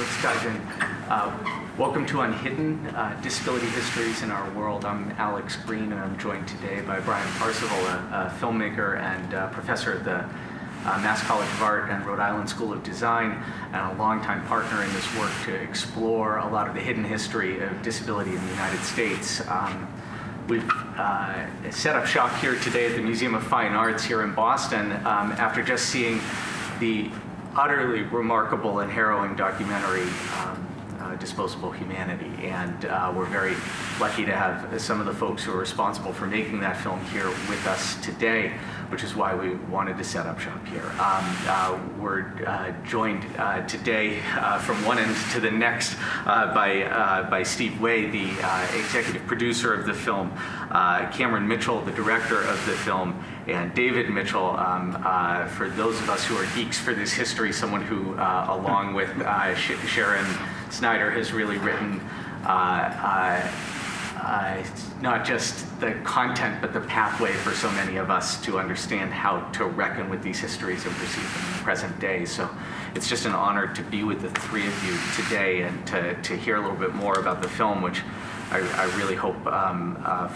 let's dive in. Welcome to Unhidden, Disability Histories in Our World. I'm Alex Green, and I'm joined today by Brian Parsival, a filmmaker and professor at the Mass College of Art and Rhode Island School of Design, and a longtime partner in this work to explore a lot of the hidden history of disability in the United States. We've set up shop here today at the Museum of Fine Arts here in Boston after just seeing the utterly remarkable and harrowing documentary, Disposable Humanity. And we're very lucky to have some of the folks who are responsible for making that film here with us today, which is why we wanted to set up shop here. We're joined today from one end to the next by Steve Way, the executive producer of the film, Cameron Mitchell, the director of the film, and David Mitchell, for those of us who are geeks for this history, someone who, along with Sharon Snyder, has really written not just the content, but the pathway for so many of us to understand how to reckon with these histories and perceive them in the present day. So it's just an honor to be with the three of you today and to hear a little bit more about the film, which I really hope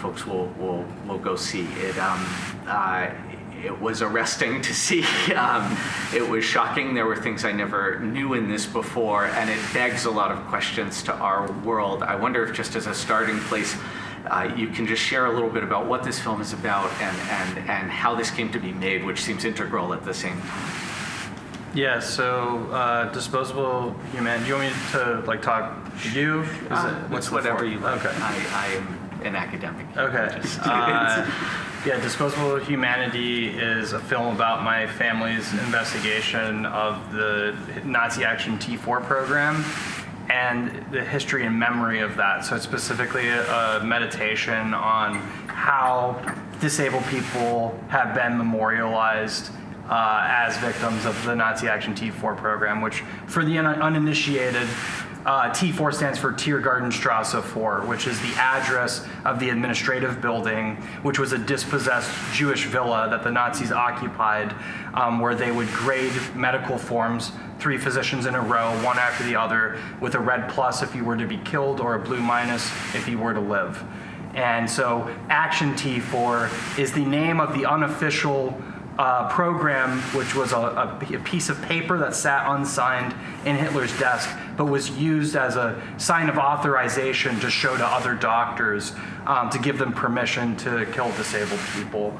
folks will go see. It was arresting to see. It was shocking. There were things I never knew in this before, and it begs a lot of questions to our world. I wonder if, just as a starting place, you can just share a little bit about what this film is about and how this came to be made, which seems integral at the same time. Yeah, so Disposable Humanity, do you want me to talk to you? It's whatever you like. Okay. I am an academic. Okay. Yeah, Disposable Humanity is a film about my family's investigation of the Nazi Action T4 program and the history and memory of that. So it's specifically a meditation on how disabled people have been memorialized as victims of the Nazi Action T4 program, which for the uninitiated, T4 stands for Tiergartenstrasse 4, which is the address of the administrative building, which was a dispossessed Jewish villa that the Nazis occupied, where they would grade medical forms, 3 physicians in a row, one after the other, with a red plus if you were to be killed or a blue minus if you were to live. And so Action T4 is the name of the unofficial program, which was a piece of paper that sat unsigned in Hitler's desk, but was used as a sign of authorization to show to other doctors to give them permission to kill disabled people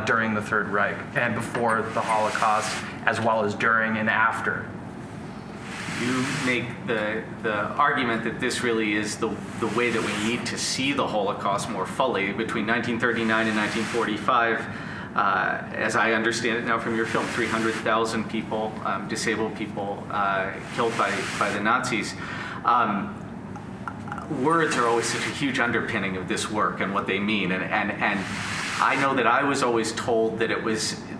during the Third Reich and before the Holocaust, as well as during and after. You make the argument that this really is the way that we need to see the Holocaust more fully. Between 1939 and 1945, as I understand it now from your film, 300,000 people, disabled people, killed by the Nazis. Words are always such a huge underpinning of this work and what they mean. And I know that I was always told that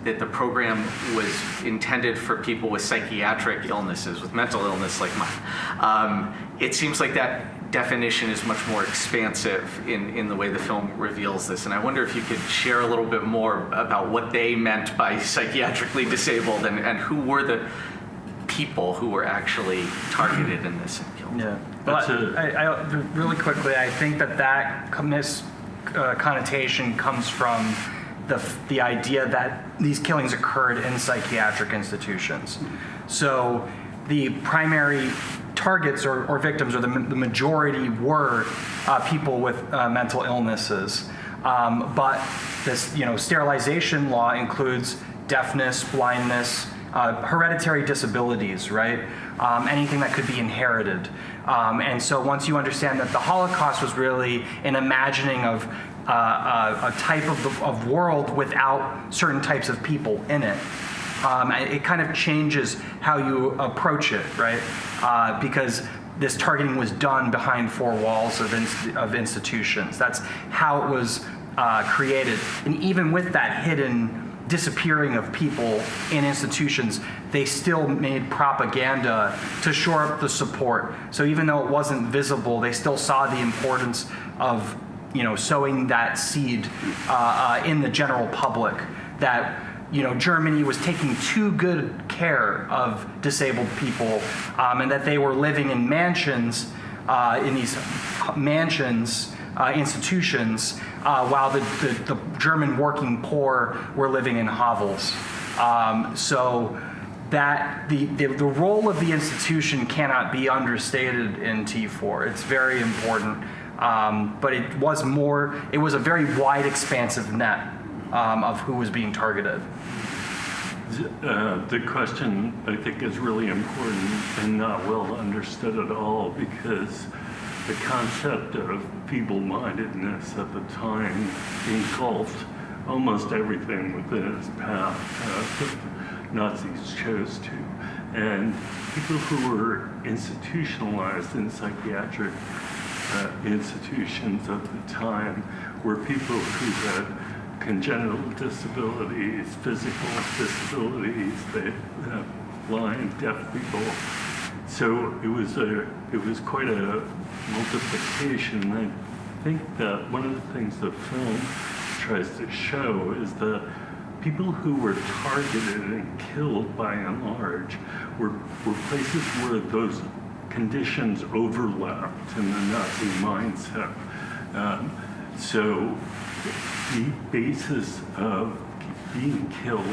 that the program was intended for people with psychiatric illnesses, with mental illness like mine. It seems like that definition is much more expansive in the way the film reveals this. And I wonder if you could share a little bit more about what they meant by psychiatrically disabled and who were the people who were actually targeted in this and killed. Yeah, but I really quickly, I think that connotation comes from the idea that these killings occurred in psychiatric institutions. So the primary targets or victims, or the majority, were people with mental illnesses. But this, sterilization law includes deafness, blindness, hereditary disabilities, right? Anything that could be inherited. And so once you understand that the Holocaust was really an imagining of a type of world without certain types of people in it, it kind of changes how you approach it, right? Because this targeting was done behind 4 walls of institutions. That's how it was created. And even with that hidden disappearing of people in institutions, they still made propaganda to shore up the support. So even though it wasn't visible, they still saw the importance of sowing that seed in the general public, that Germany was taking too good care of disabled people, and that they were living in mansions, in these mansions, institutions, while the German working poor were living in hovels. So that the role of the institution cannot be understated in T4. It's very important, but it was a very wide, expansive net of who was being targeted. The question, I think, is really important and not well understood at all, because the concept of feeble-mindedness at the time engulfed almost everything within its path that Nazis chose to. And people who were institutionalized in psychiatric institutions at the time were people who had congenital disabilities, physical disabilities, blind, deaf people. So it was quite a multiplication. I think that one of the things the film tries to show is that people who were targeted and killed by and large were places where those conditions overlapped in the Nazi mindset. So the basis of being killed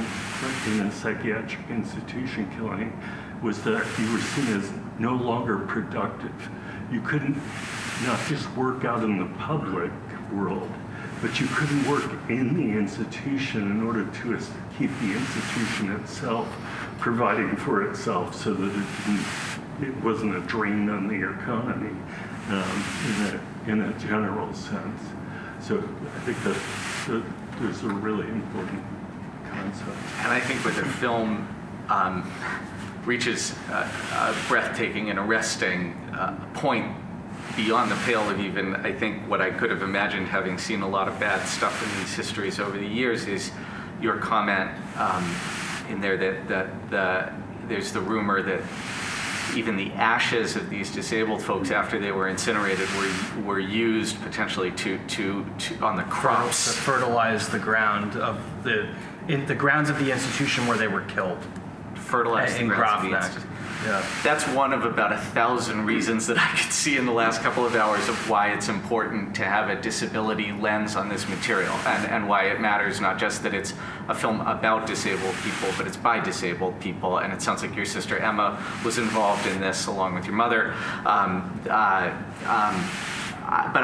in a psychiatric institution killing was that you were seen as no longer productive. You couldn't not just work out in the public world, but you couldn't work in the institution in order to keep the institution itself providing for itself, so that it wasn't a drain on the economy in a general sense. So I think that there's a really important concept. And I think where the film reaches a breathtaking and arresting point beyond the pale of even, I think, what I could have imagined, having seen a lot of bad stuff in these histories over the years, is your comment in there that there's the rumor that even the ashes of these disabled folks after they were incinerated were used potentially to on the crops to fertilize the ground of the grounds of the institution where they were killed. Fertilize the grounds of the institution. Yeah. That's one of about 1,000 reasons that I could see in the last couple of hours of why it's important to have a disability lens on this material, and why it matters not just that it's a film about disabled people, but it's by disabled people. And it sounds like your sister Emma was involved in this along with your mother. But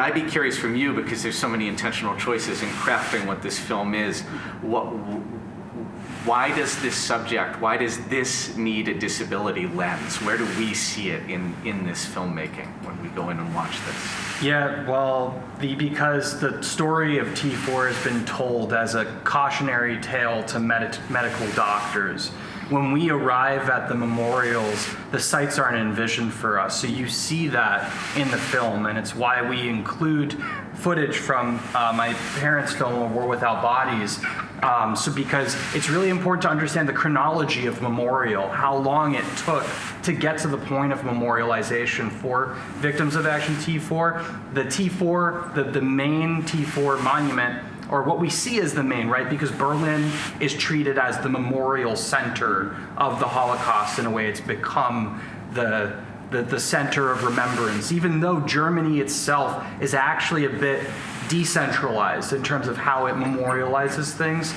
I'd be curious from you, because there's so many intentional choices in crafting what this film is. Why does this need a disability lens? Where do we see it in this filmmaking when we go in and watch this? Yeah, well, because the story of T4 has been told as a cautionary tale to medical doctors. When we arrive at the memorials, the sites aren't envisioned for us. So you see that in the film, and it's why we include footage from my parents' film, A War Without Bodies. Because it's really important to understand the chronology of memorial, how long it took to get to the point of memorialization for victims of Action T4. The main T4 monument, or what we see as the main, right? Because Berlin is treated as the memorial center of the Holocaust. In a way, it's become the center of remembrance, even though Germany itself is actually a bit decentralized in terms of how it memorializes things.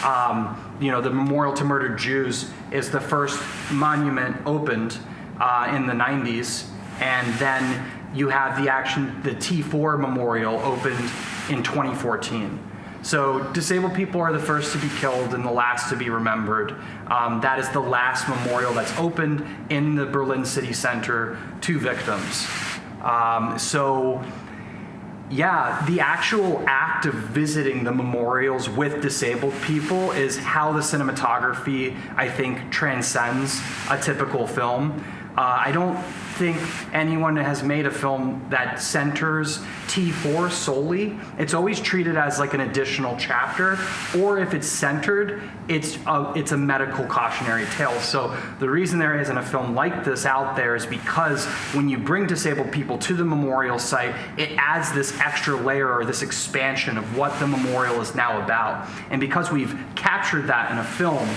The Memorial to Murdered Jews is the first monument opened in the 90s, and then you have the T4 memorial opened in 2014. So disabled people are the first to be killed and the last to be remembered. That is the last memorial that's opened in the Berlin city center to victims. The actual act of visiting the memorials with disabled people is how the cinematography, I think, transcends a typical film. I don't think anyone has made a film that centers T4 solely. It's always treated as like an additional chapter, or if it's centered, it's a medical cautionary tale. So the reason there isn't a film like this out there is because when you bring disabled people to the memorial site, it adds this extra layer or this expansion of what the memorial is now about. And because we've captured that in a film,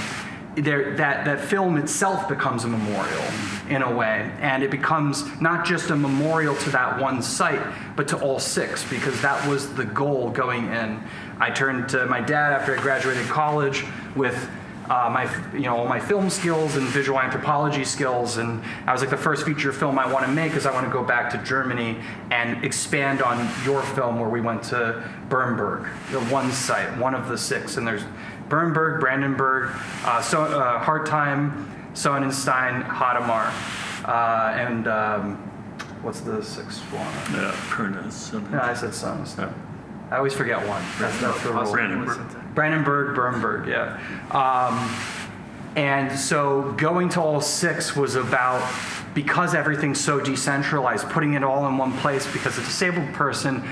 that film itself becomes a memorial in a way, and it becomes not just a memorial to that one site, but to all 6, because that was the goal going in. I turned to my dad after I graduated college with all my film skills and visual anthropology skills, and I was like, the first feature film I want to make is I want to go back to Germany and expand on your film where we went to Bernburg, the one site, one of the 6, and there's Bernburg, Brandenburg, Hartheim, Sonnenstein, Hadamar, and what's the 6th one? Yeah, Pernis. No, I said Sonnenstein. I always forget one. That's the rule. Brandenburg, Bernburg, yeah. And so going to all 6 was about, because everything's so decentralized, putting it all in one place, because a disabled person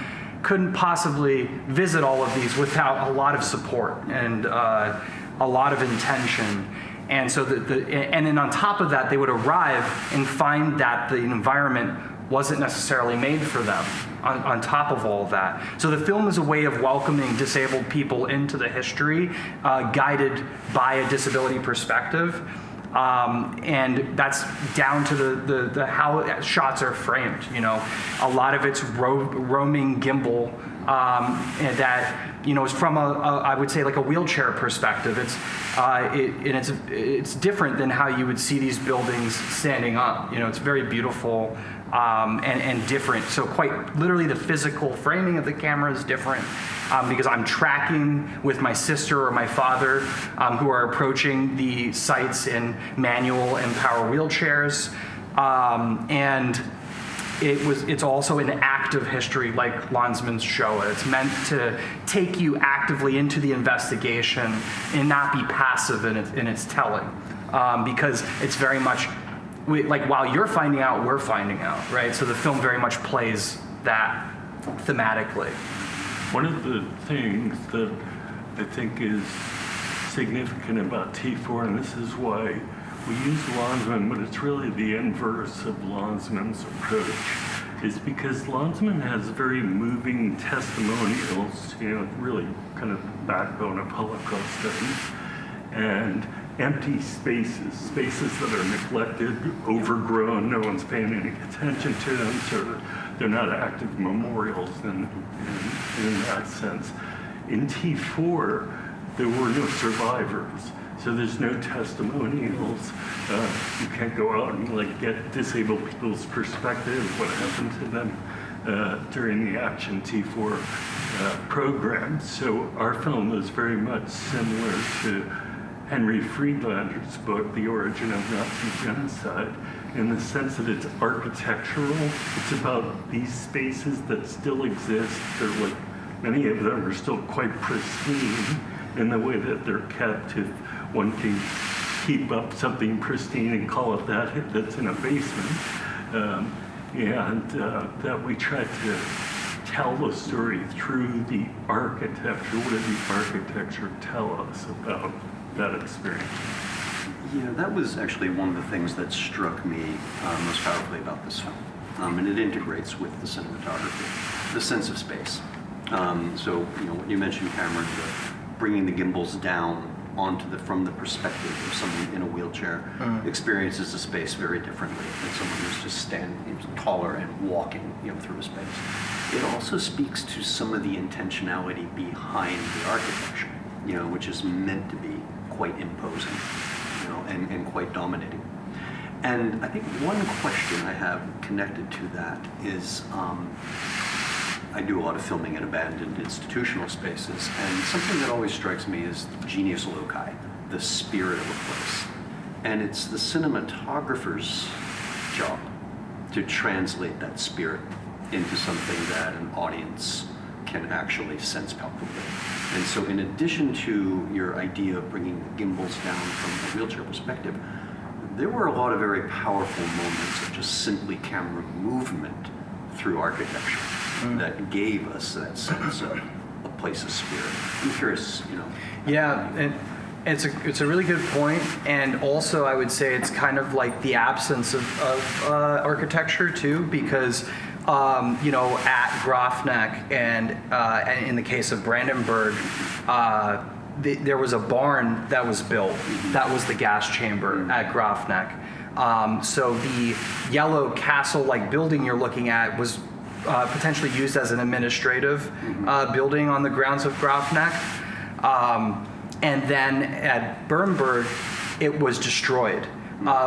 couldn't possibly visit all of these without a lot of support and a lot of intention. And so and then on top of that, they would arrive and find that the environment wasn't necessarily made for them on top of all of that. So the film is a way of welcoming disabled people into the history, guided by a disability perspective. And that's down to the how shots are framed. A lot of it's roaming gimbal and that is from I would say like a wheelchair perspective. It's different than how you would see these buildings standing up. It's very beautiful and different. So quite literally, the physical framing of the camera is different. Because I'm tracking with my sister or my father who are approaching the sites in manual and power wheelchairs. And it's also an active history like Landsman's show. It's meant to take you actively into the investigation and not be passive in its telling. Because it's very much, like while you're finding out, we're finding out, right? So the film very much plays that thematically. One of the things that I think is significant about T4, and this is why we use Landsman, but it's really the inverse of Landsman's approach, is because Landsman has very moving testimonials, really kind of backbone of Holocaust studies, and empty spaces that are neglected, overgrown, no one's paying any attention to them, so they're not active memorials in that sense. In T4, there were no survivors, so there's no testimonials. You can't go out and get disabled people's perspective, what happened to them during the Action T4 program. So our film is very much similar to Henry Friedlander's book, The Origin of Nazi Genocide, in the sense that it's architectural. It's about these spaces that still exist. They're many of them are still quite pristine in the way that they're kept. If one can keep up something pristine and call it that's in a basement. That we try to tell the story through the architecture. What did the architecture tell us about that experience? That was actually one of the things that struck me most powerfully about this film. And it integrates with the cinematography, the sense of space. So, what you mentioned, Cameron, bringing the gimbals down from the perspective of someone in a wheelchair experiences the space very differently than someone who's just standing taller and walking through a space. It also speaks to some of the intentionality behind the architecture, which is meant to be quite imposing, and quite dominating. And I think one question I have connected to that is, I do a lot of filming in abandoned institutional spaces, and something that always strikes me is genius loci, the spirit of a place. And it's the cinematographer's job to translate that spirit into something that an audience can actually sense palpably. And so in addition to your idea of bringing the gimbals down from a wheelchair perspective, there were a lot of very powerful moments of just simply camera movement through architecture that gave us that sense of a place of spirit. I'm curious, Yeah, and it's a really good point, and also I would say it's kind of like the absence of architecture too, because at Grafneck and in the case of Brandenburg, there was a barn that was built. That was the gas chamber at Grafneck. So the yellow castle-like building you're looking at was potentially used as an administrative building on the grounds of Grafneck. And then at Bernburg, it was destroyed,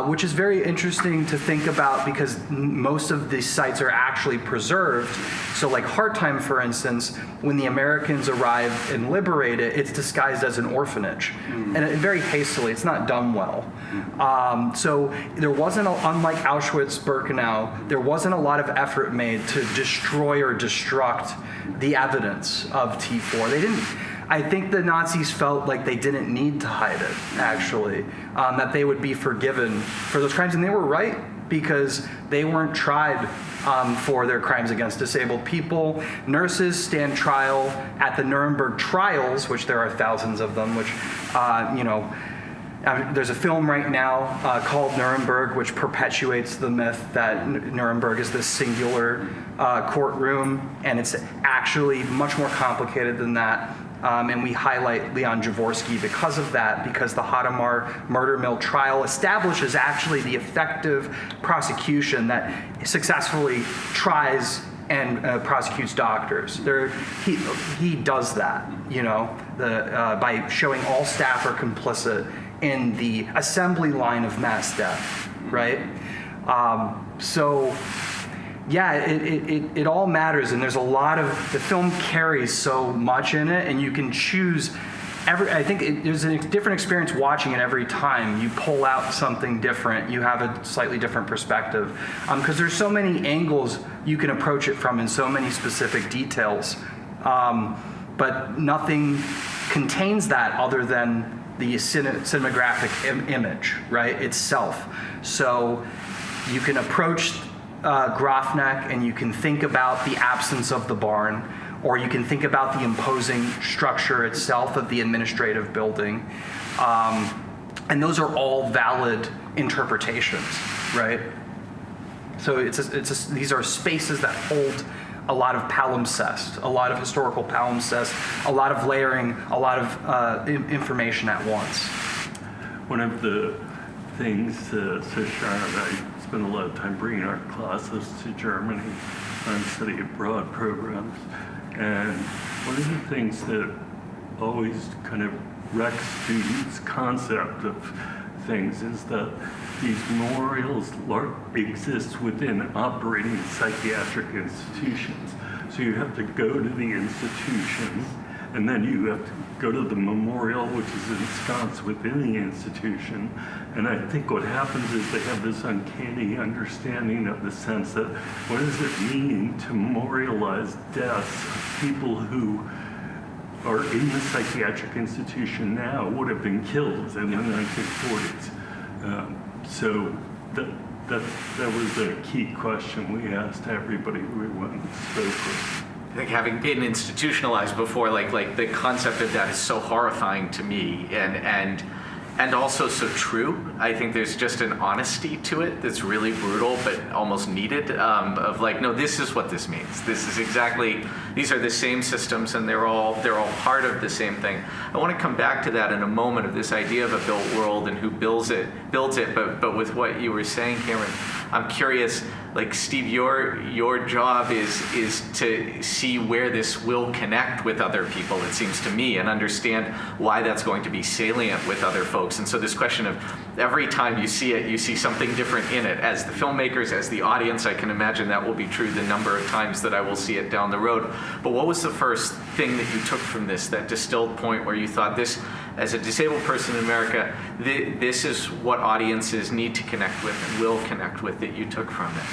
which is very interesting to think about because most of these sites are actually preserved. So like Hartheim, for instance, when the Americans arrive and liberate it, it's disguised as an orphanage. And very hastily, it's not done well. So there wasn't, unlike Auschwitz-Birkenau, there wasn't a lot of effort made to destroy or destruct the evidence of T4. They didn't. I think the Nazis felt like they didn't need to hide it, actually, that they would be forgiven for those crimes. And they were right, because they weren't tried for their crimes against disabled people. Nurses stand trial at the Nuremberg trials, which there are thousands of them, which, there's a film right now called Nuremberg, which perpetuates the myth that Nuremberg is this singular courtroom, and it's actually much more complicated than that. And we highlight Leon Jaworski because of that, because the Hadamar murder mill trial establishes actually the effective prosecution that successfully tries and prosecutes doctors. He does that, by showing all staff are complicit in the assembly line of mass death, right? Yeah, it all matters, and there's a lot of, the film carries so much in it, and you can choose I think there's a different experience watching it every time. You pull out something different, you have a slightly different perspective, because there's so many angles you can approach it from and so many specific details, but nothing contains that other than the cinematographic image, right, itself. So you can approach Grafneck and you can think about the absence of the barn, or you can think about the imposing structure itself of the administrative building. And those are all valid interpretations, right? So these are spaces that hold a lot of palimpsest, a lot of historical palimpsest, a lot of layering, a lot of information at once. One of the things, Sharon and I spend a lot of time bringing our classes to Germany on study abroad programs. And one of the things that always kind of wrecks students' concept of things is that these memorials exist within operating psychiatric institutions. So you have to go to the institution, and then you have to go to the memorial, which is ensconced within the institution. And I think what happens is they have this uncanny understanding of the sense that what does it mean to memorialize deaths of people who are in the psychiatric institution now, would have been killed in the 1940s. So that was a key question we asked everybody we went and spoke with. I think having been institutionalized before, like the concept of that is so horrifying to me, and also so true. I think there's just an honesty to it that's really brutal, but almost needed. Of like, no, this is what this means. This is exactly. These are the same systems, and they're all part of the same thing. I want to come back to that in a moment, of this idea of a built world and who builds it. But with what you were saying, Cameron, I'm curious. Like, Steve, your job is to see where this will connect with other people, it seems to me, and understand why that's going to be salient with other folks. And so this question of every time you see it, you see something different in it. As the filmmakers, as the audience, I can imagine that will be true the number of times that I will see it down the road. But what was the first thing that you took from this, that distilled point where you thought, this, as a disabled person in America, this is what audiences need to connect with and will connect with, that you took from it?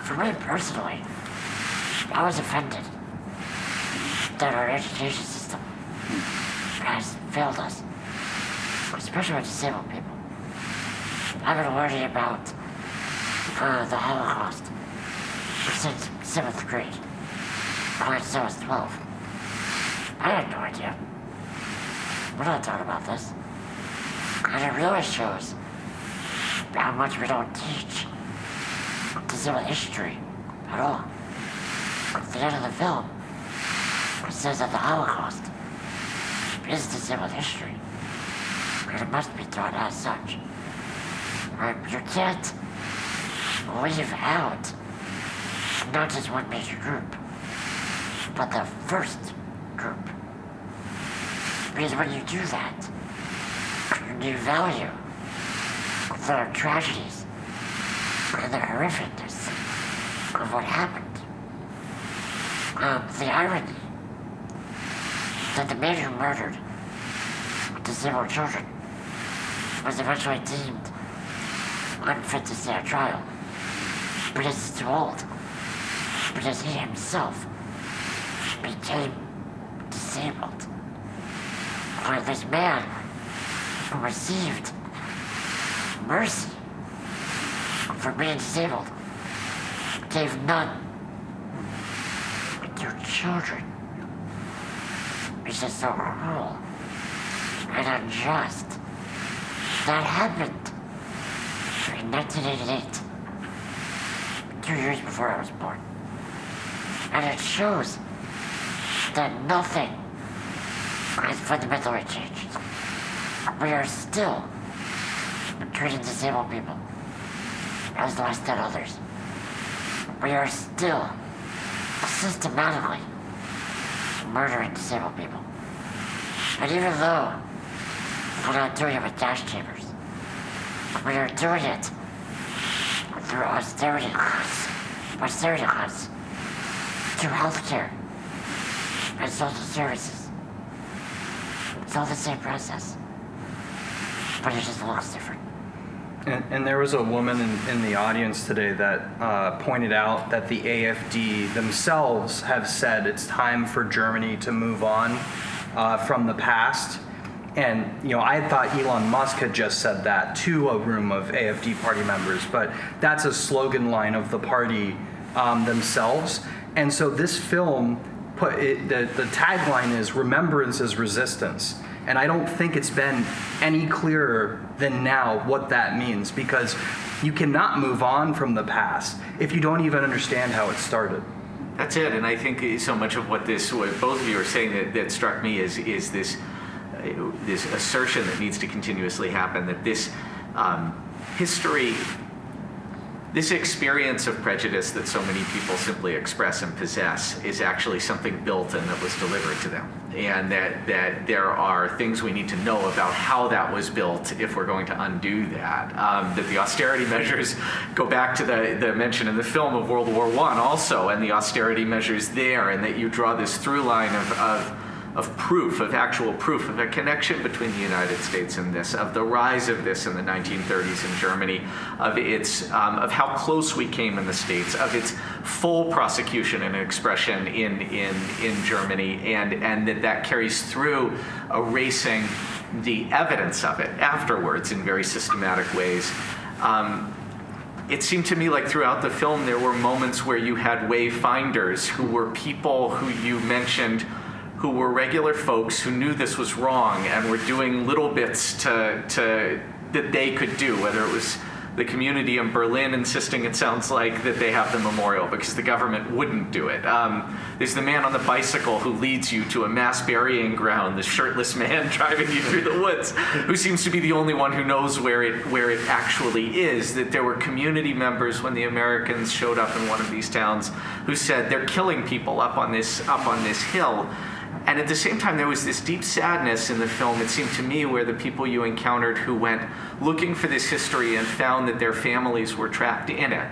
For me personally, I was offended that our education system has failed us. especially with disabled people. I've been learning about the Holocaust since 7th grade. Since I was 12. I had no idea. We're not talking about this. And it really shows how much we don't teach disabled history at all. At the end of the film, it says that the Holocaust is disabled history, and it must be taught as such. You can't leave out not just one major group, but the first group. Because when you do that, you value the tragedies and the horrificness of what happened. The irony that the man who murdered disabled children was eventually deemed unfit to stand trial because he's too old, because he himself became disabled. For this man who received mercy for being disabled gave none to children. It's just so cruel and unjust. That happened in 1988, 2 years before I was born. And it shows that nothing has fundamentally changed. We are still treating disabled people as less than others. We are still systematically murdering disabled people. And even though we're not doing it with gas chambers, we are doing it through austerity cuts to healthcare and social services. It's all the same process, but it just looks different. And there was a woman in the audience today that pointed out that the AFD themselves have said it's time for Germany to move on from the past. And, I thought Elon Musk had just said that to a room of AFD party members, but that's a slogan line of the party themselves. And so this film, the tagline is "Remembrance is Resistance." And I don't think it's been any clearer than now what that means, because you cannot move on from the past if you don't even understand how it started. That's it, and I think so much of what both of you are saying that struck me is this assertion that needs to continuously happen, that this history, this experience of prejudice that so many people simply express and possess is actually something built and that was delivered to them. And that there are things we need to know about how that was built if we're going to undo that. That the austerity measures go back to the mention in the film of World War I also, and the austerity measures there, and that you draw this through line of proof, of actual proof of a connection between the United States and this, of the rise of this in the 1930s in Germany, of how close we came in the States, of its full prosecution and expression in Germany, and that carries through erasing the evidence of it afterwards in very systematic ways. It seemed to me like throughout the film there were moments where you had wayfinders who were people who you mentioned who were regular folks who knew this was wrong and were doing little bits that they could do, whether it was the community in Berlin insisting, it sounds like, that they have the memorial because the government wouldn't do it. There's the man on the bicycle who leads you to a mass burying ground, the shirtless man driving you through the woods, who seems to be the only one who knows where it actually is. That there were community members when the Americans showed up in one of these towns who said they're killing people up on this hill. And at the same time, there was this deep sadness in the film, it seemed to me, where the people you encountered who went looking for this history and found that their families were trapped in it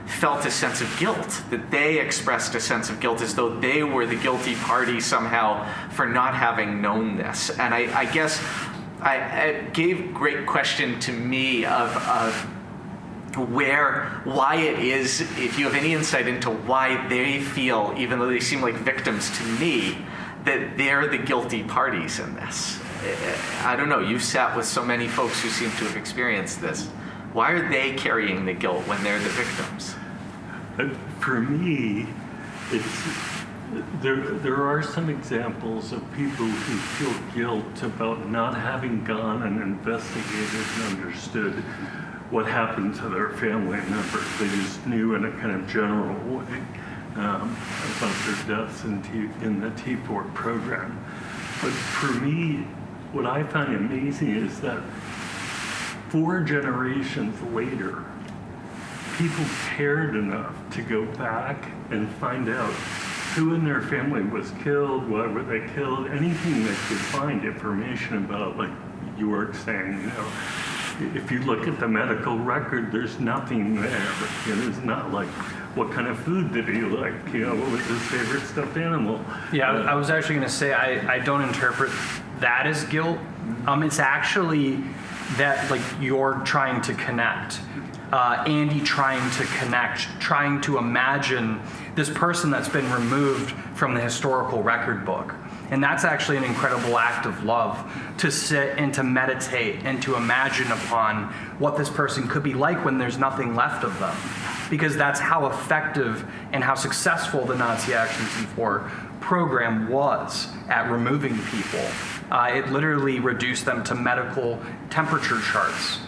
felt a sense of guilt, that they expressed a sense of guilt as though they were the guilty party somehow for not having known this. And I guess it gave great question to me of why it is, if you have any insight into why they feel, even though they seem like victims to me, that they're the guilty parties in this. I don't know, you've sat with so many folks who seem to have experienced this. Why are they carrying the guilt when they're the victims? For me, there are some examples of people who feel guilt about not having gone and investigated and understood what happened to their family members. They just knew in a kind of general way about their deaths in the T4 program. But for me, what I find amazing is that 4 generations later, people cared enough to go back and find out who in their family was killed, why were they killed, anything they could find information about, like you were saying, you know. If you look at the medical record, there's nothing there. It's not like, what kind of food did he like? You know, what was his favorite stuffed animal? Yeah, I was actually going to say, I don't interpret that as guilt. It's actually that, like, you're trying to connect. Andy trying to connect, trying to imagine this person that's been removed from the historical record book. And that's actually an incredible act of love, to sit and to meditate and to imagine upon what this person could be like when there's nothing left of them. Because that's how effective and how successful the Nazi Action T4 program was at removing people. It literally reduced them to medical temperature charts.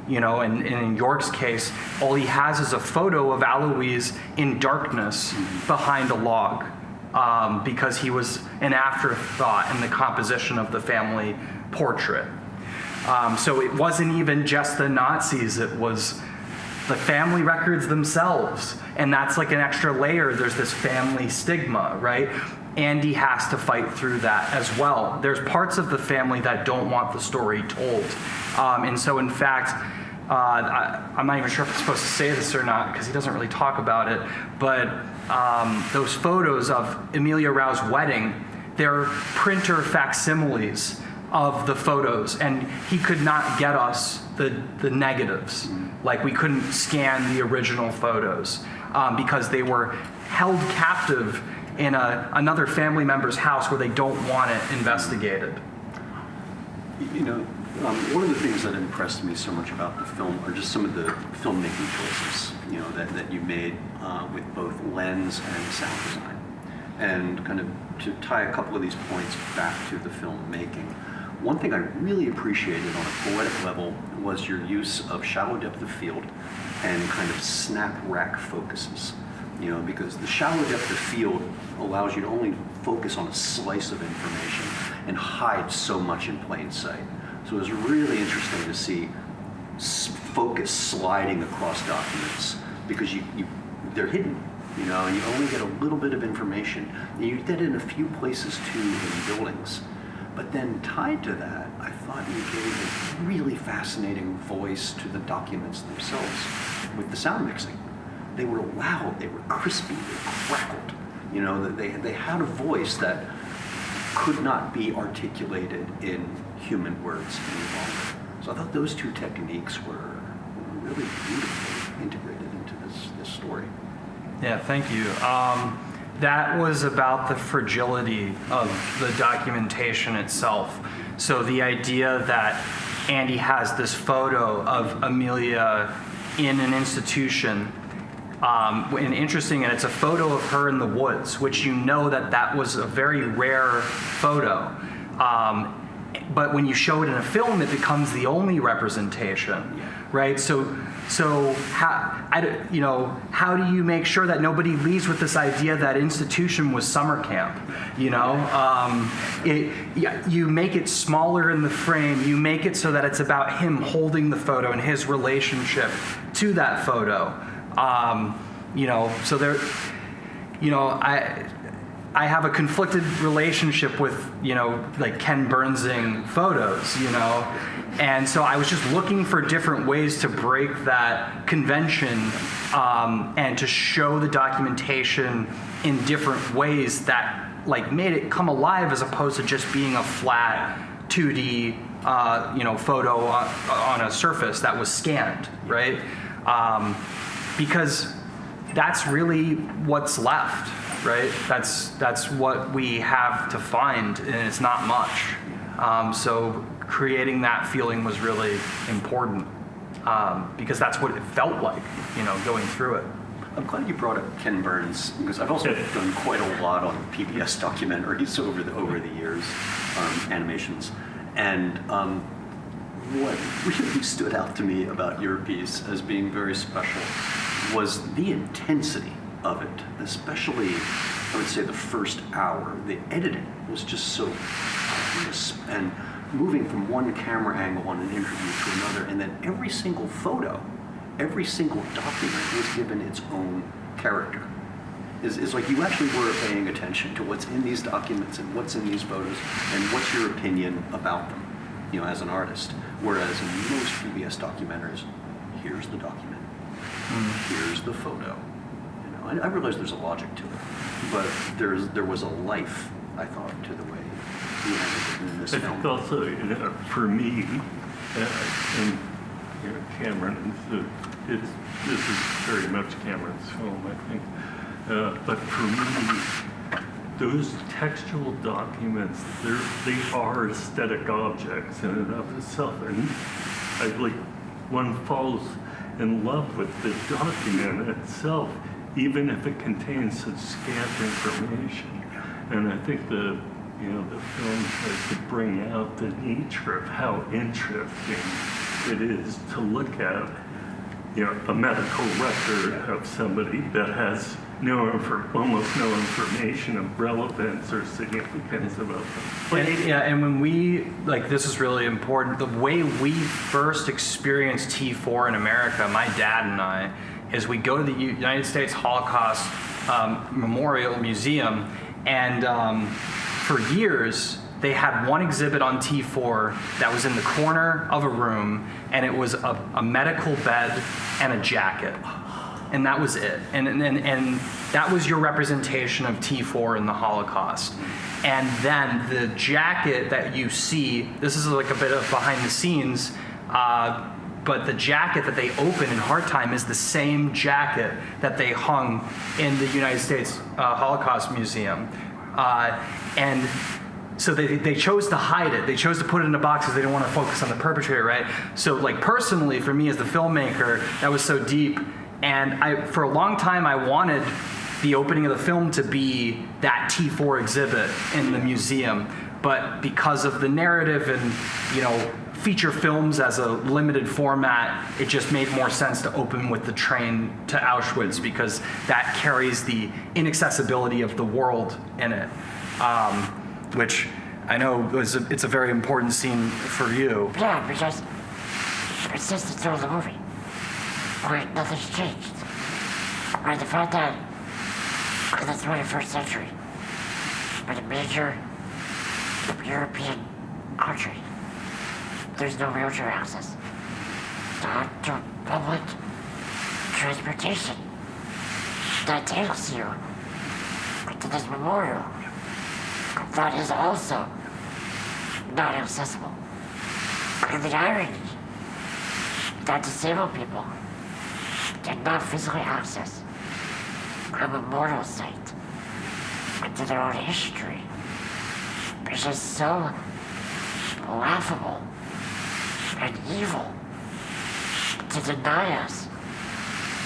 You know, and in York's case, all he has is a photo of Alois in darkness behind a log. Because he was an afterthought in the composition of the family portrait. So it wasn't even just the Nazis, it was the family records themselves. And that's like an extra layer. There's this family stigma, right? Andy has to fight through that as well. There's parts of the family that don't want the story told. And so in fact, I'm not even sure if I'm supposed to say this or not, because he doesn't really talk about it, but those photos of Amelia Rao's wedding, they're printer facsimiles of the photos, and he could not get us the negatives. Like, we couldn't scan the original photos because they were held captive in another family member's house where they don't want it investigated. You know, one of the things that impressed me so much about the film are just some of the filmmaking choices, you know, that you made with both lens and sound design. And kind of to tie a couple of these points back to the filmmaking, one thing I really appreciated on a poetic level was your use of shallow depth of field and kind of snap rack focuses. You know, because the shallow depth of field allows you to only focus on a slice of information and hide so much in plain sight. So it was really interesting to see focus sliding across documents, because they're hidden, you know, and you only get a little bit of information. And you did it in a few places too, in buildings. But then tied to that, I thought you gave a really fascinating voice to the documents themselves with the sound mixing. They were loud, they were crispy, they crackled. You know, they had a voice that could not be articulated in human words any longer. So I thought those two techniques were really beautifully integrated into this story. Yeah, thank you. That was about the fragility of the documentation itself. So the idea that Andy has this photo of Amelia in an institution, and interesting, and it's a photo of her in the woods, which you know that was a very rare photo. But when you show it in a film, it becomes the only representation, right? So how do you make sure that nobody leaves with this idea that institution was summer camp? You know, you make it smaller in the frame. You make it so that it's about him holding the photo and his relationship to that photo. You know, so there, you know, I have a conflicted relationship with, you know, like Ken Burnsing photos, you know, and so I was just looking for different ways to break that convention and to show the documentation in different ways that like made it come alive, as opposed to just being a flat 2D, you know, photo on a surface that was scanned, right? Because that's really what's left, right? That's what we have to find, and it's not much. So creating that feeling was really important because that's what it felt like, going through it. I'm glad you brought up Ken Burns, because I've also done quite a lot on PBS documentaries over the years, animations, and what really stood out to me about your piece as being very special was the intensity of it, especially, I would say, the first hour. The editing was just so crisp, and moving from one camera angle on an interview to another, and then every single photo, every single document was given its own character. It's like you actually were paying attention to what's in these documents and what's in these photos and what's your opinion about them, as an artist. Whereas in most PBS documentaries, here's the document, here's the photo. I realize there's a logic to it, but there was a life, I thought, to the way you had it in this I film. think also, for me, and Cameron, this is very much Cameron's film, I think. But for me, those textual documents, they are aesthetic objects in and of itself. And one falls in love with the document itself, even if it contains such scant information. And I think the film tries to bring out the nature of how interesting it is to look at, a medical record of somebody that has almost no information of relevance or significance about them. And when we, this is really important, the way we first experienced T4 in America, my dad and I, is we go to the United States Holocaust Memorial Museum, and for years, they had one exhibit on T4 that was in the corner of a room, and it was a medical bed and a jacket. And that was it. And that was your representation of T4 in the Holocaust. And then the jacket that you see, this is like a bit of behind the scenes, but the jacket that they open in Hard Time is the same jacket that they hung in the United States Holocaust Museum. And so they chose to hide it. They chose to put it in a box because they didn't want to focus on the perpetrator, right? So personally, for me as the filmmaker, that was so deep. And for a long time, I wanted the opening of the film to be that T4 exhibit in the museum. But because of the narrative and, feature films as a limited format, it just made more sense to open with the train to Auschwitz because that carries the inaccessibility of the world in it. Which I know it's a very important scene for you. Yeah, because it's just the thrill of the movie. Where nothing's changed. Where the fact that in the 21st century, in a major European country, there's no wheelchair access to public transportation that takes you to this memorial that is also not accessible. And the irony that disabled people did not physically access a memorial site to their own history is just so laughable and evil to deny us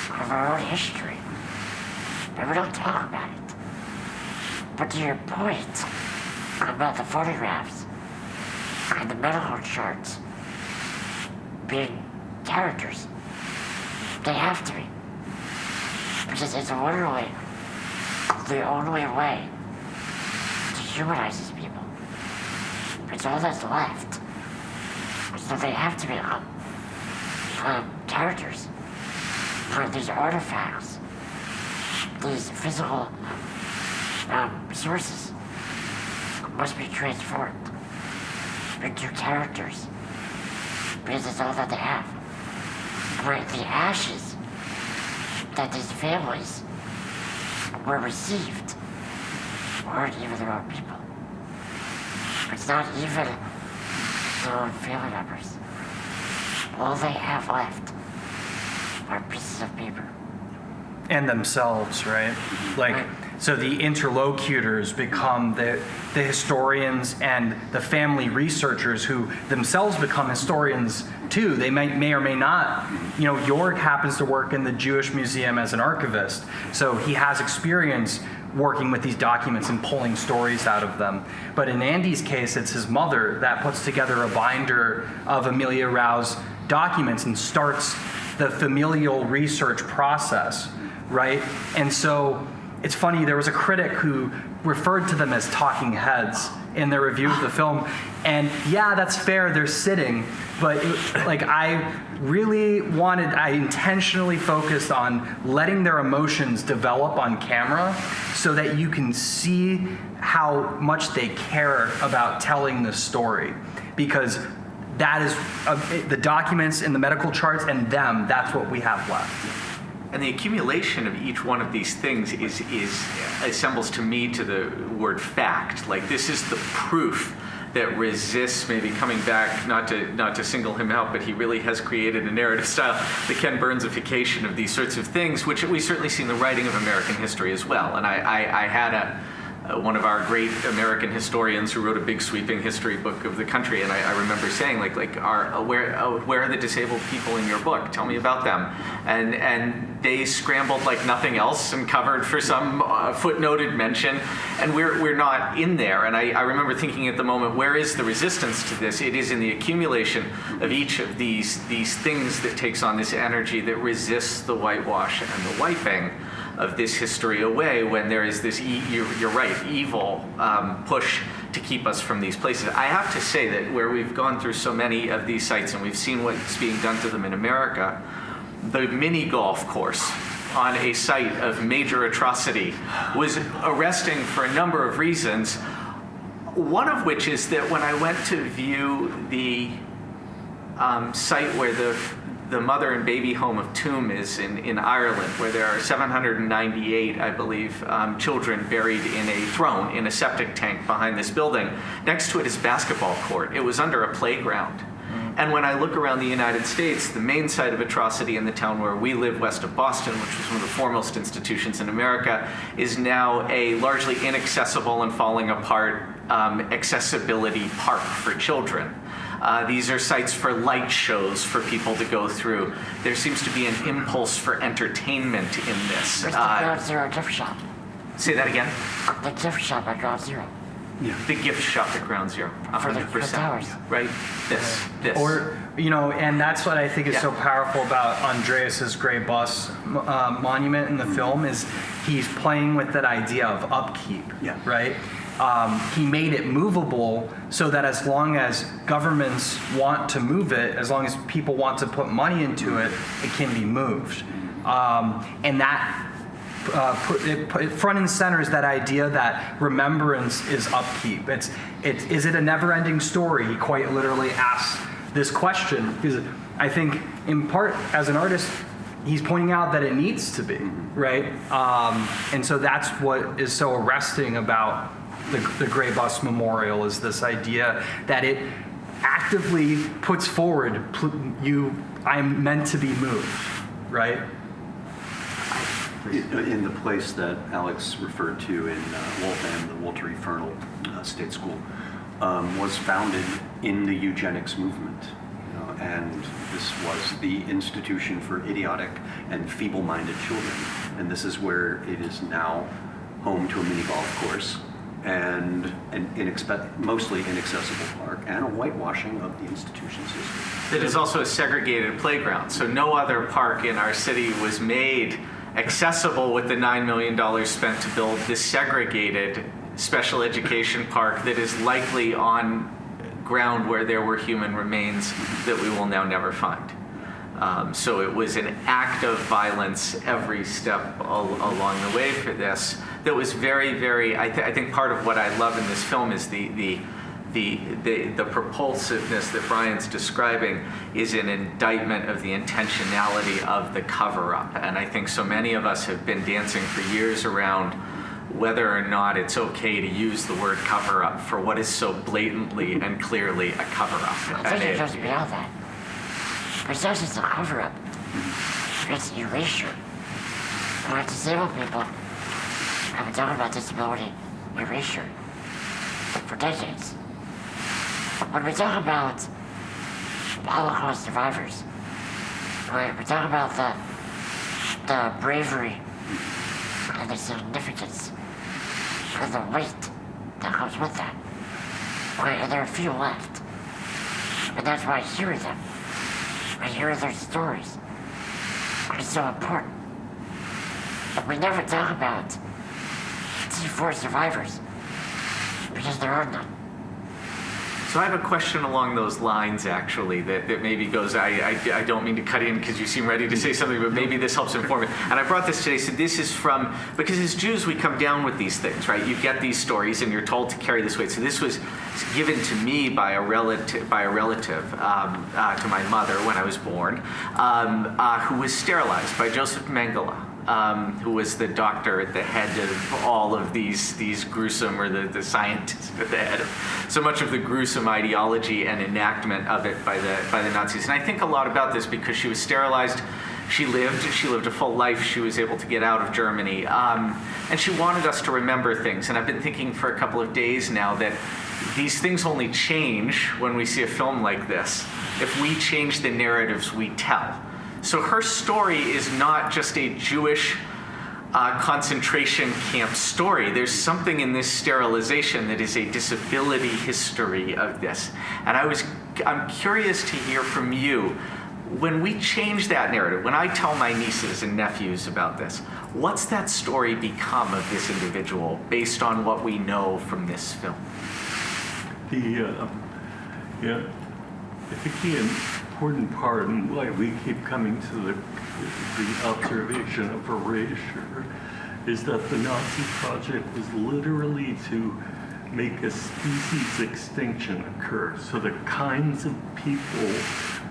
of our own history. But we don't talk about it. But to your point about the photographs and the medical charts being characters, they have to be. Because it's literally the only way to humanize these people. It's all that's left. So they have to be characters for these artifacts, these physical sources must be transformed into characters because it's all that they have. But the ashes that these families were received weren't even their own people. It's not even their own family members. All they have left are pieces of paper. And themselves, right? Right. So the interlocutors become the historians and the family researchers who themselves become historians too. They may or may not. You know, York happens to work in the Jewish Museum as an archivist, so he has experience working with these documents and pulling stories out of them. But in Andy's case, it's his mother that puts together a binder of Amelia Rao's documents and starts the familial research process, right? And so it's funny, there was a critic who referred to them as talking heads in their review of the film. And yeah, that's fair, they're sitting, but I intentionally focused on letting their emotions develop on camera so that you can see how much they care about telling the story. Because that is the documents and the medical charts and that's what we have left. And the accumulation of each one of these things is assembles to me to the word fact. Like, this is the proof that resists maybe coming back, not to single him out, but he really has created a narrative style, the Ken Burnsification of these sorts of things, which we certainly see in the writing of American history as well. And I had one of our great American historians who wrote a big sweeping history book of the country, and I remember saying, where are the disabled people in your book? Tell me about them. And they scrambled like nothing else and covered for some footnoted mention, and we're not in there. And I remember thinking at the moment, where is the resistance to this? It is in the accumulation of each of these things that takes on this energy that resists the whitewash and the wiping of this history away, when there is this, you're right, evil push to keep us from these places. I have to say that where we've gone through so many of these sites and we've seen what's being done to them in America, the mini golf course on a site of major atrocity was arresting for a number of reasons. One of which is that when I went to view the site where the mother and baby home of Tomb is in Ireland, where there are 798, I believe, children buried in a throne in a septic tank behind this building. Next to it is a basketball court. It was under a playground. And when I look around the United States, the main site of atrocity in the town where we live, west of Boston, which was one of the foremost institutions in America, is now a largely inaccessible and falling apart accessibility park for children. These are sites for light shows for people to go through. There seems to be an impulse for entertainment in this. It's the Ground Zero gift shop. Say that again? The gift shop at Ground Zero. Yeah. The gift shop at Ground Zero, 100%. For towers. Right? This. Or, and that's what I think is so powerful about Andreas's gray bus monument in the film, is he's playing with that idea of upkeep, right? He made it movable so that as long as governments want to move it, as long as people want to put money into it, it can be moved. And that front and center is that idea that remembrance is upkeep. Is it a never-ending story? He quite literally asks this question, because I think in part as an artist, he's pointing out that it needs to be, right? And so that's what is so arresting about the Gray Bus Memorial, is this idea that it actively puts forward, I'm meant to be moved, right? In the place that Alex referred to in Waltham, the Walter E. Fernald State School, was founded in the eugenics movement. And this was the institution for idiotic and feeble-minded children. And this is where it is now home to a mini golf course and an mostly inaccessible park and a whitewashing of the institution's history. It is also a segregated playground. So no other park in our city was made accessible with the $9 million spent to build this segregated special education park that is likely on ground where there were human remains that we will now never find. So it was an act of violence every step along the way for this that was very, very, I think part of what I love in this film is the propulsiveness that Brian's describing is an indictment of the intentionality of the cover-up. And I think so many of us have been dancing for years around whether or not it's okay to use the word cover-up for what is so blatantly and clearly a cover-up. I think it goes beyond that. It's not just a cover-up. It's an erasure. For disabled people, I've been talking about disability erasure for decades. When we talk about Holocaust survivors, we talk about the bravery and the significance and the weight that comes with that. And there are few left. And that's why I hear them. I hear their stories. It's so important. But we never talk about T4 survivors because there are none. So I have a question along those lines, actually, that maybe goes, I don't mean to cut in because you seem ready to say something, but maybe this helps inform it. And I brought this today, so this is from, because as Jews, we come down with these things, right? You get these stories and you're told to carry this weight. So this was given to me by a relative to my mother when I was born, who was sterilized by Joseph Mengele. Who was the doctor at the head of all of these gruesome, or the scientist at the head of so much of the gruesome ideology and enactment of it by the Nazis. And I think a lot about this because she was sterilized. She lived a full life. She was able to get out of Germany. And she wanted us to remember things. And I've been thinking for a couple of days now that these things only change when we see a film like this, if we change the narratives we tell. So her story is not just a Jewish concentration camp story. There's something in this sterilization that is a disability history of this. And I'm curious to hear from you, when we change that narrative, when I tell my nieces and nephews about this, what's that story become of this individual based on what we know from this film? I think the important part, and why we keep coming to the observation of erasure, is that the Nazi project was literally to make a species extinction occur. So the kinds of people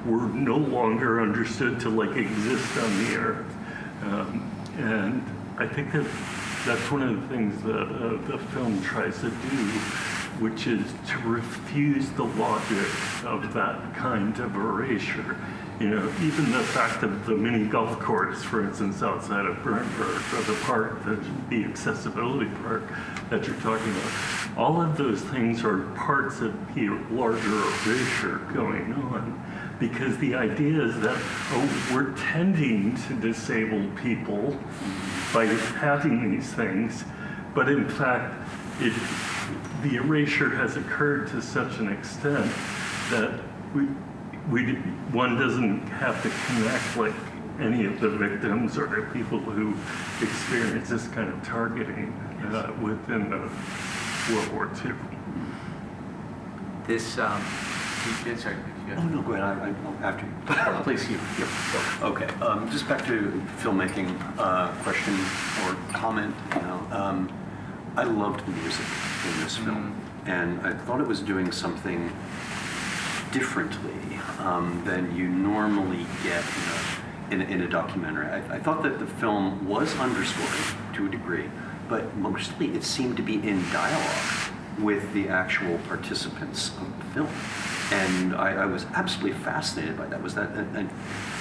were no longer understood to exist on the earth. And I think that's one of the things that the film tries to do, which is to refuse the logic of that kind of erasure. Even the fact of the mini golf course, for instance, outside of Bernburg, or the park, the accessibility park that you're talking about, all of those things are parts of the larger erasure going on. Because the idea is that, we're tending to disable people by having these things, but in fact, the erasure has occurred to such an extent that one doesn't have to connect any of the victims or the people who experience this kind of targeting within World War II. This, sorry. Oh, no, go ahead. I'll after you. Please, you. Okay. Just back to filmmaking question or comment. I loved the music in this film, and I thought it was doing something differently than you normally get in a documentary. I thought that the film was underscored to a degree, but mostly it seemed to be in dialogue with the actual participants of the film. And I was absolutely fascinated by that. Was that an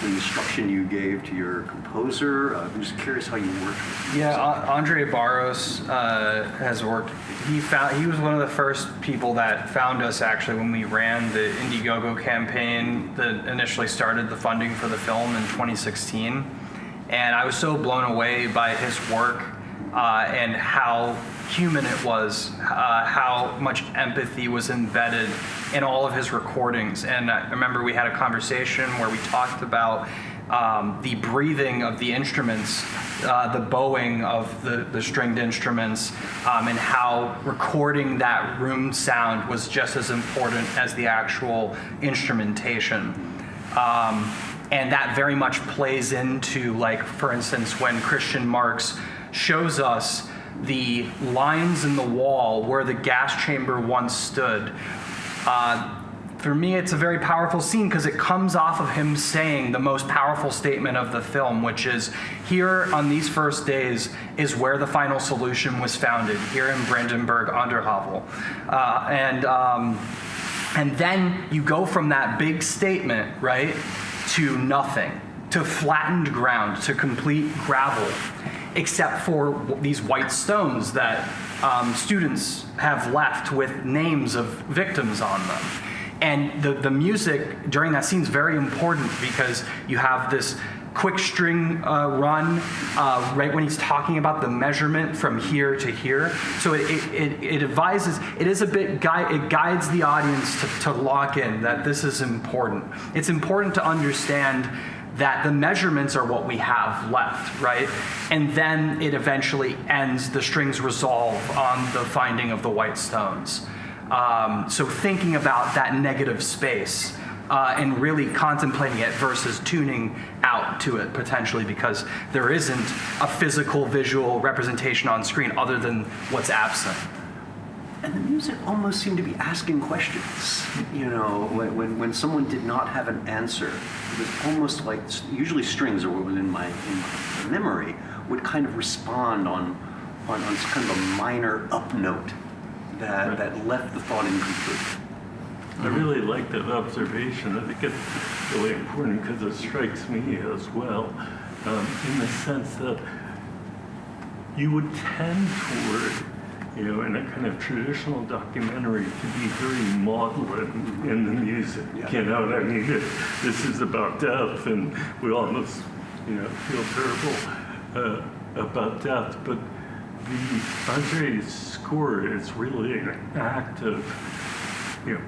instruction you gave to your composer? I'm just curious how you worked with it. Andre Barros has worked. He was one of the first people that found us actually when we ran the Indiegogo campaign that initially started the funding for the film in 2016. And I was so blown away by his work and how human it was, how much empathy was embedded in all of his recordings. And I remember we had a conversation where we talked about the breathing of the instruments, the bowing of the stringed instruments, and how recording that room sound was just as important as the actual instrumentation. And that very much plays into, for instance, when Christian Marx shows us the lines in the wall where the gas chamber once stood. For me, it's a very powerful scene because it comes off of him saying the most powerful statement of the film, which is, here on these first days is where the final solution was founded, here in Brandenburg an der Havel. And then you go from that big statement, right, to nothing, to flattened ground, to complete gravel. except for these white stones that students have left with names of victims on them. And the music during that scene is very important because you have this quick string run right when he's talking about the measurement from here to here. So it advises, it is a bit, it guides the audience to lock in that this is important. It's important to understand that the measurements are what we have left, right? And then it eventually ends, the strings resolve on the finding of the white stones. So thinking about that negative space and really contemplating it versus tuning out to it potentially because there isn't a physical visual representation on screen other than what's absent. And the music almost seemed to be asking questions. You know, when someone did not have an answer, it was almost like usually strings, or what was in my memory, would kind of respond on kind of a minor up note that left the thought incomplete. I really like that observation. I think it's really important because it strikes me as well, in the sense that you would tend toward, in a kind of traditional documentary, to be very maudlin in the music. Yeah. You know what I mean? This is about death, and we almost, feel terrible about death. But Andre's score is really an act of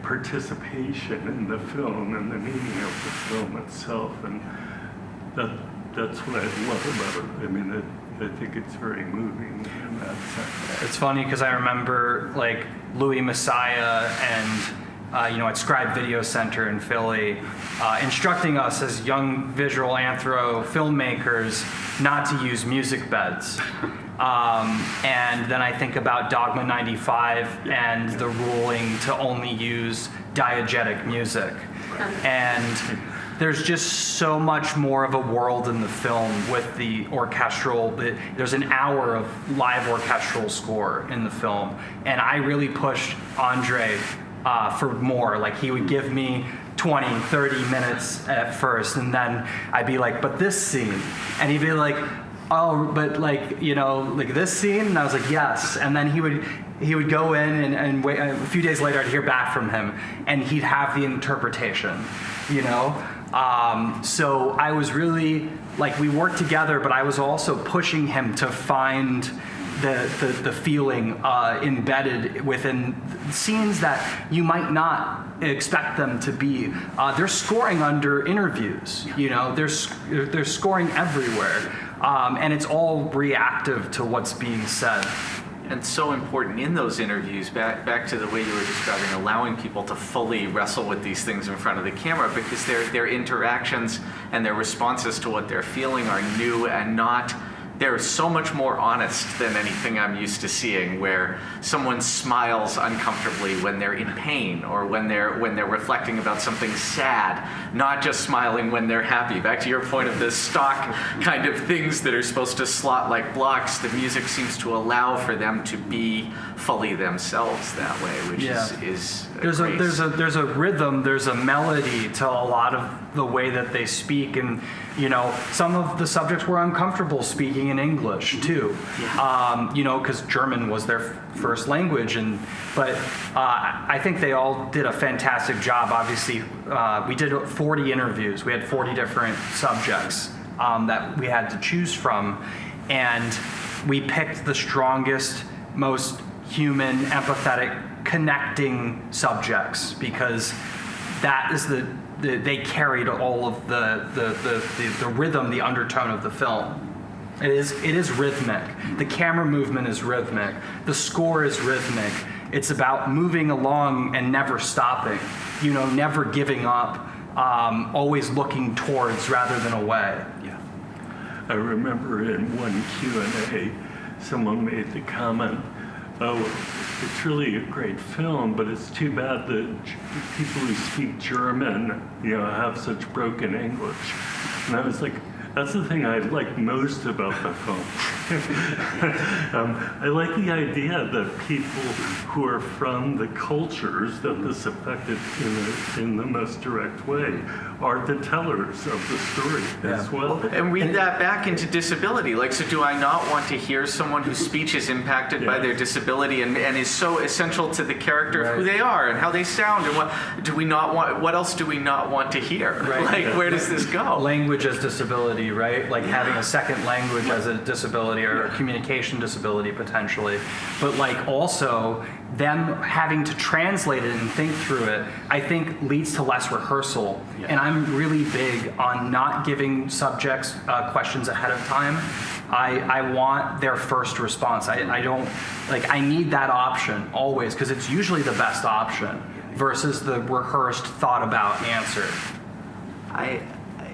participation in the film and the meaning of the film itself, and that's what I love about it. I mean, I think it's very moving in that sense. It's funny because I remember like Louis Messiah and at Scribe Video Center in Philly, instructing us as young visual anthro filmmakers not to use music beds. And then I think about Dogma 95 and the ruling to only use diegetic music. And there's just so much more of a world in the film with the orchestral. There's an hour of live orchestral score in the film. And I really pushed Andre for more. Like he would give me 20, 30 minutes at first, and then I'd be like, but this scene. And he'd be like, oh, but like this scene? And I was like, yes. And then he would go in and wait. A few days later, I'd hear back from him, and he'd have the interpretation, So I was really, like, we worked together, but I was also pushing him to find the feeling embedded within scenes that you might not expect them to be. They're scoring under interviews, they're scoring everywhere. And it's all reactive to what's being said. And so important in those interviews, back to the way you were describing, allowing people to fully wrestle with these things in front of the camera, because their interactions and their responses to what they're feeling are new and they're so much more honest than anything I'm used to seeing, where someone smiles uncomfortably when they're in pain or when they're reflecting about something sad, not just smiling when they're happy. Back to your point of the stock kind of things that are supposed to slot like blocks, the music seems to allow for them to be fully themselves that way, which is there's a rhythm, there's a melody to a lot of the way that they speak, and some of the subjects were uncomfortable speaking in English too, because German was their first language, but I think they all did a fantastic job. Obviously, we did 40 interviews. We had 40 different subjects that we had to choose from, and we picked the strongest, most human, empathetic, connecting subjects, because that is they carried all of the rhythm, the undertone of the film. It is rhythmic. The camera movement is rhythmic. The score is rhythmic. It's about moving along and never stopping. Never giving up. Always looking towards rather than away. Yeah. I remember in one Q&A, someone made the comment, "Oh, it's really a great film, but it's too bad that people who speak German, have such broken English." And I was like, That's the thing I like most about the film. I like the idea that people who are from the cultures that this affected in the most direct way are the tellers of the story as well. And read that back into disability. Like, so do I not want to hear someone whose speech is impacted by their disability and is so essential to the character of who they are and how they sound, and what else do we not want to hear? Right. Like, where does this go? Language as disability, right? Like having a second language as a disability or a communication disability potentially. But like also them having to translate it and think through it, I think leads to less rehearsal. Yeah. And I'm really big on not giving subjects questions ahead of time. I want their first response. I don't, like, I need that option always, because it's usually the best option versus the rehearsed, thought about answer.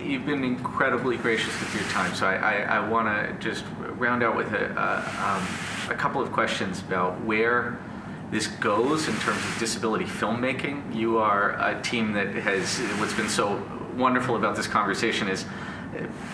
You've been incredibly gracious with your time, so I want to just round out with a couple of questions about where this goes in terms of disability filmmaking. You are a team that has, what's been so wonderful about this conversation is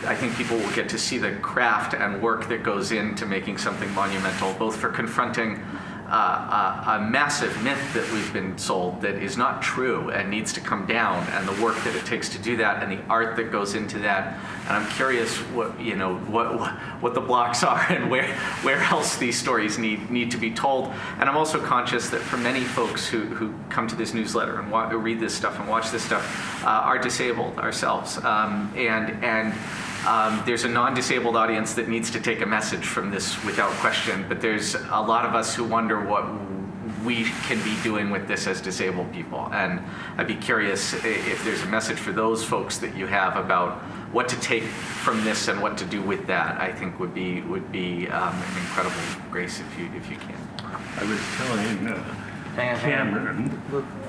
I think people will get to see the craft and work that goes into making something monumental, both for confronting a massive myth that we've been sold that is not true and needs to come down, and the work that it takes to do that, and the art that goes into that. And I'm curious what the blocks are and where else these stories need to be told. And I'm also conscious that for many folks who come to this newsletter and read this stuff and watch this stuff are disabled ourselves, and there's a non-disabled audience that needs to take a message from this without question, but there's a lot of us who wonder what we can be doing with this as disabled people. And I'd be curious if there's a message for those folks that you have about what to take from this and what to do with that. I think would be an incredible grace if you can. I was telling Cameron.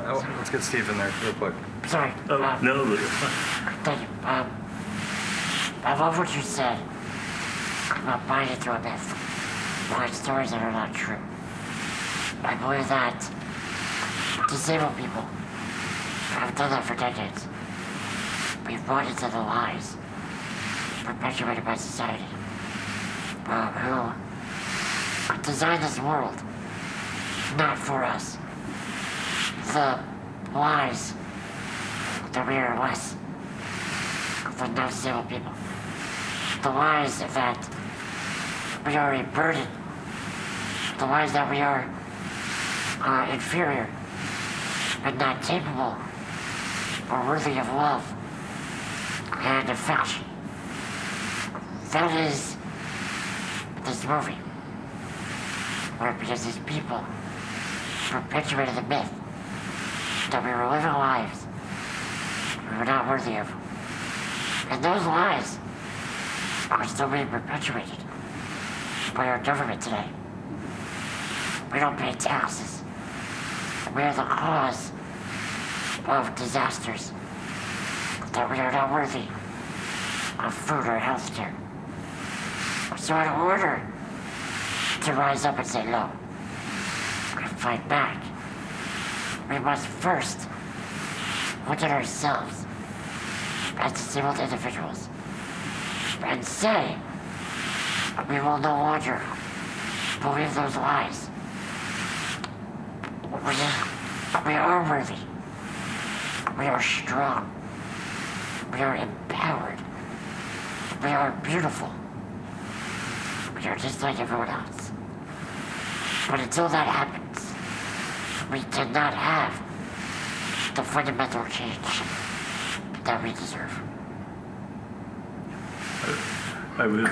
Let's get Steve in there real quick. Sorry. Oh, no. Thank you. I love what you said about buying into a myth, buying stories that are not true. I believe that disabled people have done that for decades. We've bought into the lies perpetuated by society, who designed this world not for us. The lies that we are less than non-disabled people. The lies that we are a burden. The lies that we are inferior and not capable or worthy of love and affection. That is this movie. Where because these people perpetuated the myth that we were living lives we were not worthy of. And those lies are still being perpetuated by our government today. We don't pay taxes. We are the cause of disasters. That we are not worthy of food or health care. So in order to rise up and say no, and fight back, we must first look at ourselves as disabled individuals and say we will no longer believe those lies. We are worthy. We are strong. We are empowered. We are beautiful. We are just like everyone else. But until that happens, we cannot have the fundamental change that we deserve. I was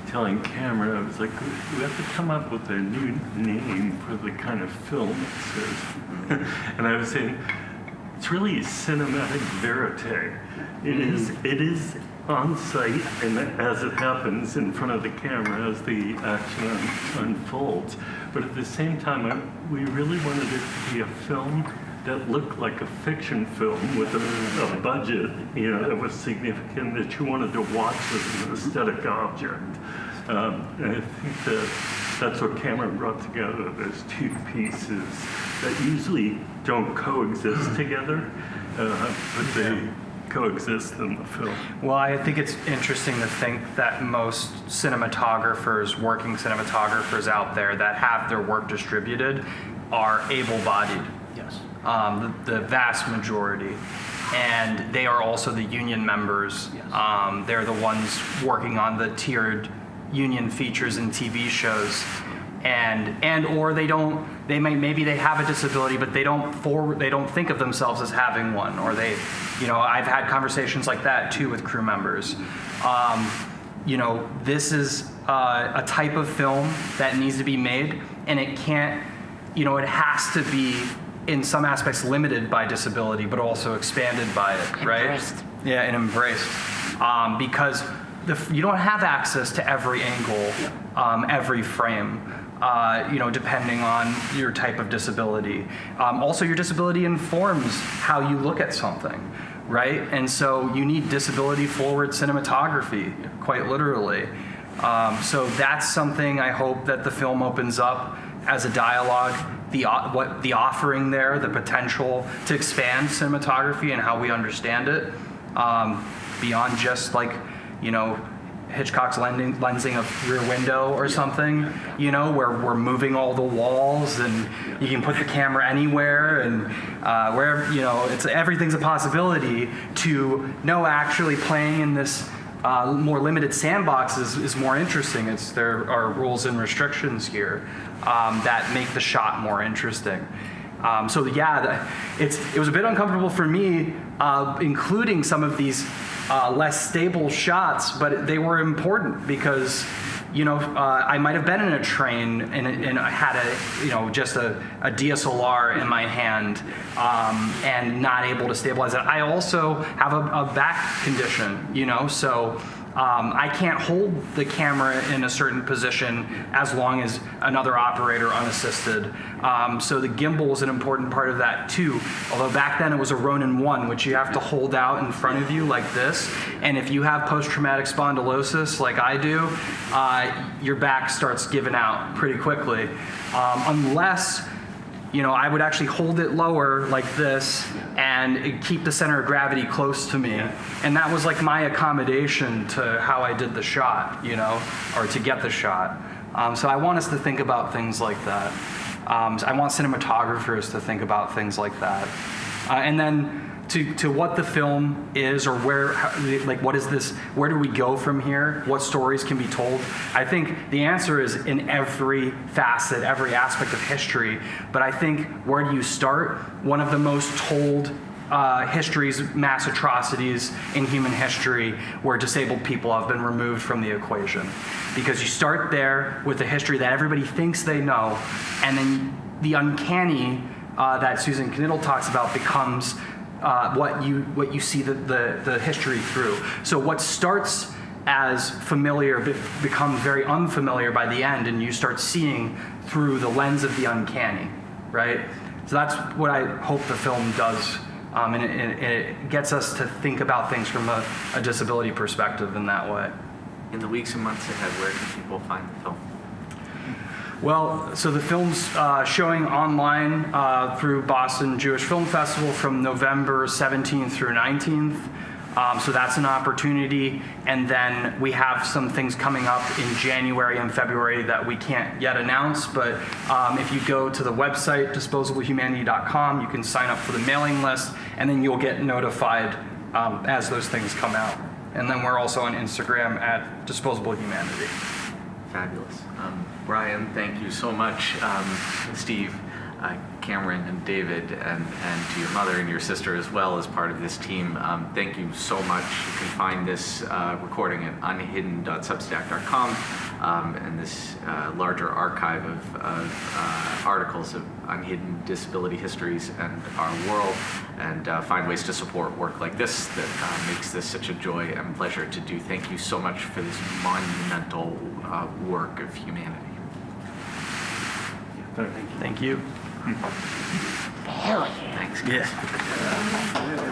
telling Cameron, I was like, we have to come up with a new name for the kind of film it says. And I was saying, it's really cinematic verite. It is on site, and as it happens in front of the camera as the action unfolds. But at the same time, we really wanted it to be a film that looked like a fiction film with a budget, that was significant, that you wanted to watch as an aesthetic object. And I think that's what Cameron brought together, those two pieces that usually don't coexist together, but coexist in the film. Well, I think it's interesting to think that most cinematographers, working cinematographers out there that have their work distributed are able-bodied. Yes. The vast majority. And they are also the union members. Yes. They're the ones working on the tiered union features and TV shows. Or maybe they have a disability, but they don't think of themselves as having one, or I've had conversations like that too with crew members. This is a type of film that needs to be made, and it can't, it has to be in some aspects limited by disability, but also expanded by it, right? Embraced. Yeah, and embraced, because you don't have access to every angle, every frame. Depending on your type of disability. Also, your disability informs how you look at something, right? And so you need disability-forward cinematography, quite literally. So that's something I hope that the film opens up as a dialogue, the offering there, the potential to expand cinematography and how we understand it, beyond just Hitchcock's lensing of Rear Window or something, where we're moving all the walls and you can put the camera anywhere and wherever, everything's a possibility. To actually playing in this more limited sandbox is more interesting. There are rules and restrictions here that make the shot more interesting. It was a bit uncomfortable for me, including some of these less stable shots, but they were important because, I might have been in a train and I had just a DSLR in my hand and not able to stabilize it. I also have a back condition, so I can't hold the camera in a certain position as long as another operator unassisted. So the gimbal is an important part of that too. Although back then it was a Ronin 1, which you have to hold out in front of you like this. And if you have post-traumatic spondylosis like I do, your back starts giving out pretty quickly. Unless I would actually hold it lower like this and keep the center of gravity close to me. And that was like my accommodation to how I did the shot, or to get the shot. So I want us to think about things like that. I want cinematographers to think about things like that. And then to what the film is, or what is this, where do we go from here? What stories can be told? I think the answer is in every facet, every aspect of history. But I think, where do you start? One of the most told histories, mass atrocities in human history, where disabled people have been removed from the equation. Because you start there with a history that everybody thinks they know, and then the uncanny that Susan Knittel talks about becomes what you see the history through. So what starts as familiar becomes very unfamiliar by the end, and you start seeing through the lens of the uncanny, right? So that's what I hope the film does, and it gets us to think about things from a disability perspective in that way. In the weeks and months ahead, where can people find the film? Well, so the film's showing online through Boston Jewish Film Festival from November 17th through 19th. So that's an opportunity. And then we have some things coming up in January and February that we can't yet announce. But if you go to the website, disposablehumanity.com, you can sign up for the mailing list, and then you'll get notified as those things come out. And then we're also on Instagram at Disposable Humanity. Fabulous. Brian, thank you so much. Steve, Cameron, and David, and to your mother and your sister as well as part of this team, thank you so much. You can find this recording at unhidden.substack.com, and this larger archive of articles of unhidden disability histories and our world, and find ways to support work like this that makes this such a joy and pleasure to do. Thank you so much for this monumental work of humanity. Thank you. Hell yeah. Thanks, guys. Yeah.